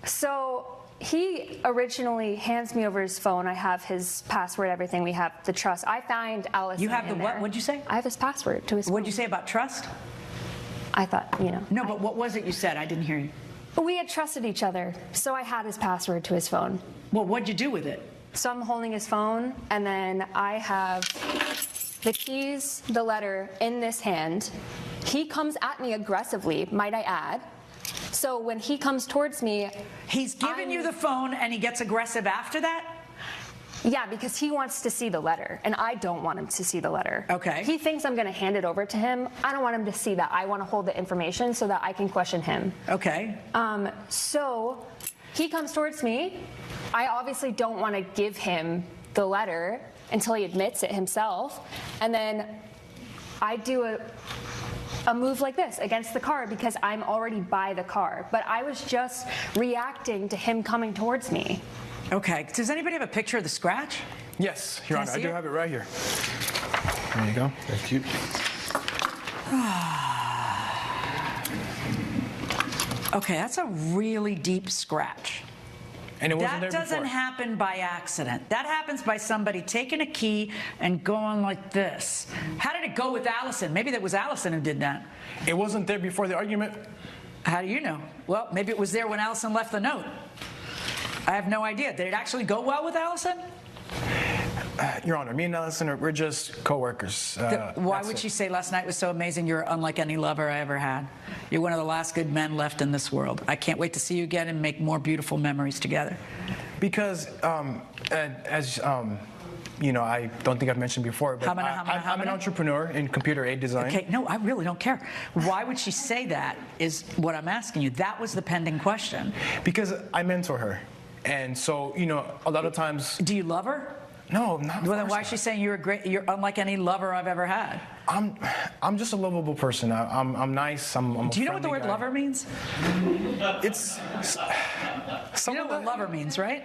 So he originally hands me over his phone. I have his password, everything. We have the trust. I find Allison. You have the what? What'd you say? I have his password to his phone. What'd you say about trust? I thought, you know. No, but what was it you said? I didn't hear you. We had trusted each other, so I had his password to his phone. Well, what'd you do with it? So I'm holding his phone, and then I have the keys, the letter in this hand. He comes at me aggressively, might I add. So when he comes towards me, he's giving you the phone and he gets aggressive after that? Yeah, because he wants to see the letter, and I don't want him to see the letter. Okay. He thinks I'm going to hand it over to him. I don't want him to see that. I want to hold the information so that I can question him. Okay. So he comes towards me. I obviously don't want to give him the letter until he admits it himself. And then I do a move like this against the car because I'm already by the car. But I was just reacting to him coming towards me. Okay. Does anybody have a picture of the scratch? Yes, Your Honor, I do have it right here. There you go. Thank you. Okay, that's a really deep scratch. And it wasn't that there doesn't before. happen by accident. That happens by somebody taking a key and going like this. How did it go with Allison? Maybe that was Allison who did that. It wasn't there before the argument. How do you know? Well, maybe it was there when Allison left the note. I have no idea. Did it actually go well with Allison? Your Honor, me and Allison, we're just co-workers. Why would she say last night was so amazing? You're unlike any lover I ever had. You're one of the last good men left in this world. I can't wait to see you again and make more beautiful memories together. Because, as you know, I don't think I've mentioned before, but I'm an entrepreneur in computer aid design. Okay, no, I really don't care. Why would she say that is what I'm asking you. That was the pending question. Because I mentor her. And so, you know, a lot of times... Do you love her? No, not. Well, then why is she saying you're unlike any lover I've ever had? I'm just a lovable person. I'm nice. I'm Do you know what the word lover means? It's... You know what lover means, right?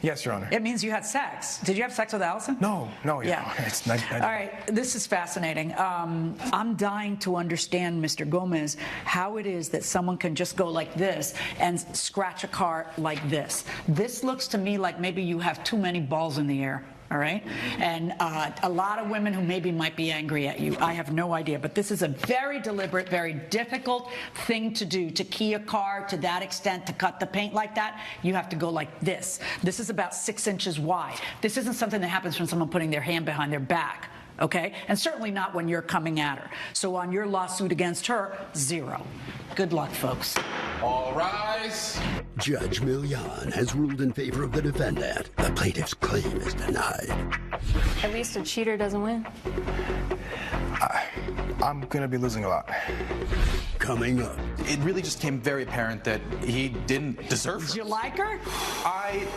Yes, Your Honor. It means you had sex. Did you have sex with Allison? No, yeah. It's not, all right, this is fascinating. I'm dying to understand, Mr. Gomez, how it is that someone can just go like this and scratch a car like this. This looks to me like maybe you have too many balls in the air. All right? And a lot of women who maybe might be angry at you. I have no idea. But this is a very deliberate, very difficult thing to do, to key a car to that extent, to cut the paint like that. You have to go like this. This is about 6 inches wide. This isn't something that happens from someone putting their hand behind their back. Okay? And certainly not when you're coming at her. So on your lawsuit against her, 0. Good luck, folks. All rise. Judge Milian has ruled in favor of the defendant. The plaintiff's claim is denied. At least a cheater doesn't win. I'm going to be losing a lot. Coming up. It really just became very apparent that he didn't deserve her. Did you like her? I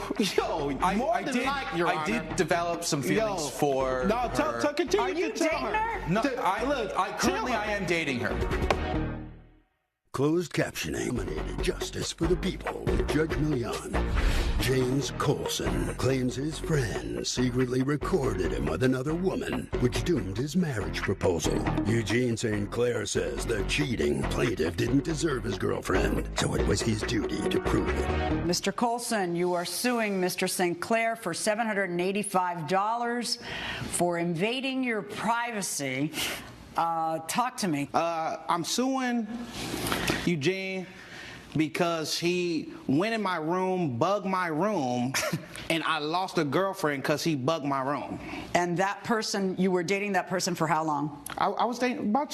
did develop some feelings for No, her. continue Are you to tell dating her? No, Look, currently I am dating her. Closed captioning. Nominated Justice for the People with Judge Milian. James Colson claims his friend secretly recorded him with another woman, which doomed his marriage proposal. Eugene St. Clair says the cheating plaintiff didn't deserve his girlfriend, so it was his duty to prove it. Mr. Colson, you are suing Mr. St. Clair for $785 for invading your privacy. Talk to me. I'm suing Eugene because he went in my room, bugged my room, and I lost a girlfriend because he bugged my room. And that person, you were dating that person for how long? I was dating about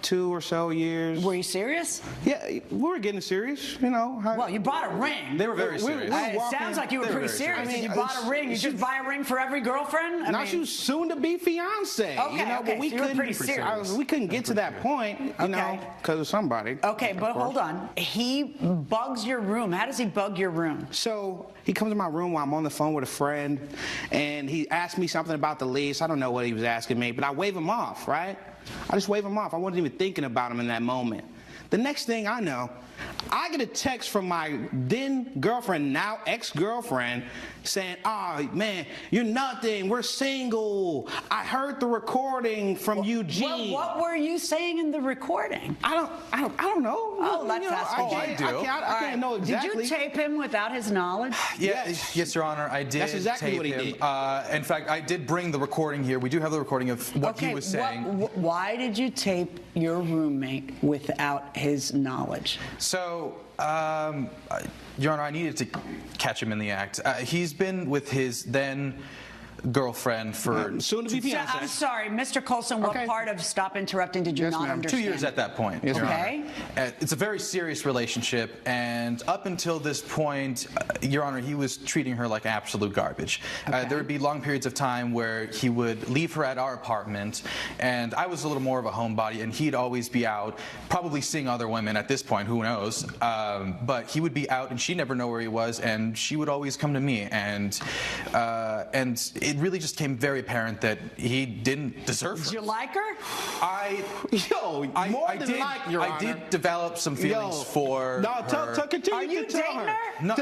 two or so years. Were you serious? Yeah, we were getting serious, you know. Well, you bought a ring. They were very serious. It sounds like you were pretty serious. You bought a ring. You just buy a ring for every girlfriend? She was soon to be fiance. Okay, you know, okay, but we so you were couldn't. pretty serious. We couldn't get to that point, you know, because of somebody. Okay, but hold on. He bugs your room. How does he bug your room? So he comes to my room while I'm on the phone with a friend, and he asked me something about the lease. I don't know what he was asking me, but I wave him off, right? I just wave him off. I wasn't even thinking about him in that moment. The next thing I know, I get a text from my then girlfriend, now ex-girlfriend, saying, "Oh man, you're nothing. We're single. I heard the recording from Eugene." What were you saying in the recording? I don't know. Oh, let's ask him. I can't know exactly. Did you tape him without his knowledge? Yes, Your Honor, I did. That's exactly tape what he him. did. In fact, I did bring the recording here. We do have the recording of what he was saying. Why did you tape your roommate without his knowledge? So, Your Honor, I needed to catch him in the act. He's been with his then girlfriend for soon to be fiancé. I'm sorry, Mr. Colson, what part of stop interrupting did you not understand? 2 years at that point. Yes, Your okay. Honor. It's a very serious relationship, and up until this point, Your Honor, he was treating her like absolute garbage. Okay. There would be long periods of time where he would leave her at our apartment, and I was a little more of a homebody, and he'd always be out, probably seeing other women at this point, who knows, but he would be out, and she'd never know where he was, and she would always come to me, and it really just came very apparent that he didn't deserve her. Did you like her? I did develop some feelings for her. Continue. Are you dating her? No,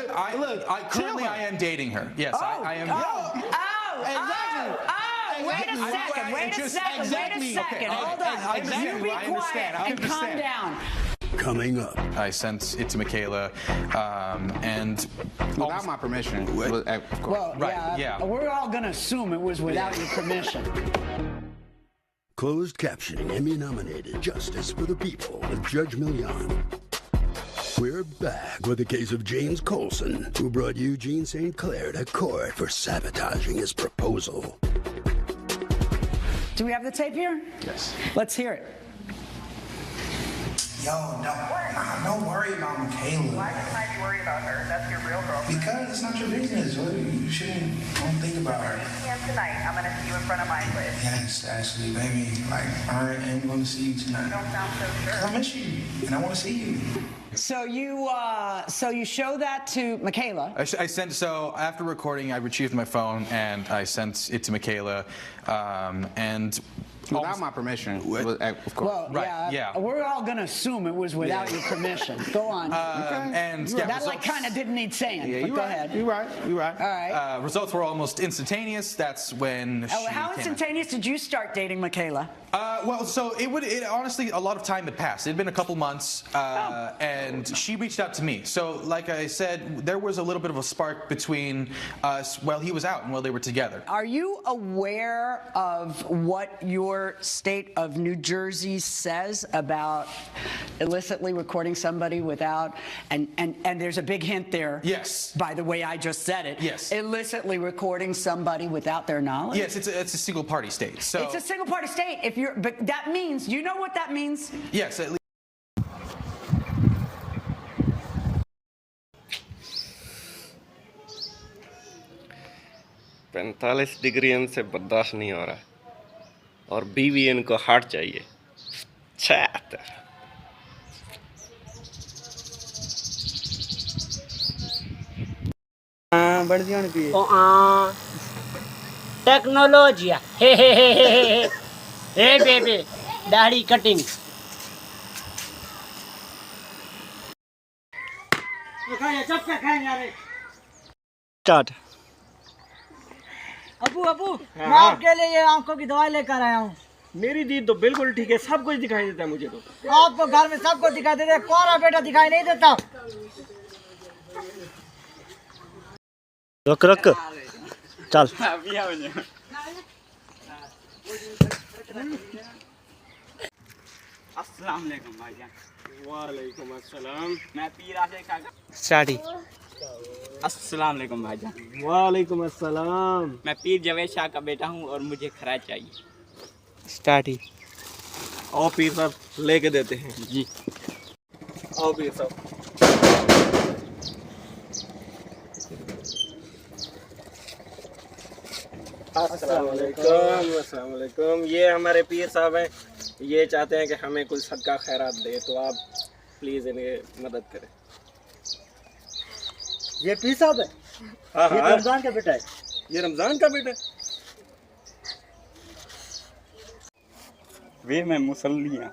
currently I am dating her. Yes, I am. Wait a second. Hold on. You be quiet and calm down. Coming up. I sent it to Michaela, and without my permission. Of course. Well, right, yeah. We're all going to assume it was without your permission. Closed captioning Emmy-nominated Justice for the People with Judge Milian. We're back with the case of James Colson, who brought Eugene St. Clair to court for sabotaging his proposal. Do we have the tape here? Yes. Let's hear it. Yo, don't worry about Michaela. Why shouldn't I be worried about her? That's your real girlfriend. Because it's not your business. You don't think about her. 8 p.m. tonight, I'm going to see you in front of my place. Yes, Ashley, baby. Like, I am going to see you tonight. You don't sound so sure. I miss you, and I want to see you. So you show that to Michaela. I sent, so after recording, I retrieved my phone and I sent it to Michaela, and without my permission, of course. Well, right, yeah. We're all going to assume it was without your permission. Go on. And yeah, that kind of didn't need saying. Yeah, but go ahead. You're right. All right. Results were almost instantaneous. That's when How instantaneous did you start dating Michaela? Well, so it honestly, a lot of time had passed. It had been a couple months, and she reached out to me. So, like I said, there was a little bit of a spark between us while he was out and while they were together. Are you aware of what your state of New Jersey says about illicitly recording somebody without, and there's a big hint there. Yes. By the way I just said it. Yes. Illicitly recording somebody without their knowledge? Yes, it's a single party state. So it's a single party state. But that means, you know what that means? Yes, at least. 45 degree इनसे बर्दाश्त नहीं हो रहा और बीवी इनको heart चाहिए। छात बढ़ दिया नहीं पिए टेक्नोलॉजी हे बेबी दाढ़ी कटिंग स्टार्ट। अबू मैं आपके लिए ये आंखों की दवाई लेकर आया हूँ। मेरी दीद तो बिल्कुल ठीक है, सब कुछ दिखाई देता है मुझे तो। आपको घर में सब कुछ दिखाई देता है, कोरा बेटा दिखाई नहीं देता। रख रख चल। अस्सलाम वालेकुम भाईजान। वालेकुम अस्सलाम। मैं पीरा से काका। स्टार्ट। अस्सलाम वालेकुम भाईजान। वालेकुम अस्सलाम। मैं पीर जवेद शाह का बेटा हूँ और मुझे खराज चाहिए। स्टार्ट ही। आओ पीर साहब लेके देते हैं जी। आओ पीर साहब। अस्सलाम वालेकुम। ये हमारे पीर साहब हैं, ये चाहते हैं कि हमें कुछ सदका खैरात दे, तो आप प्लीज इन्हें मदद करें। ये पीर साहब है? हाँ ये रमजान का बेटा है। ये रमजान का बेटा है। वे मैं मुसल्ली हूँ।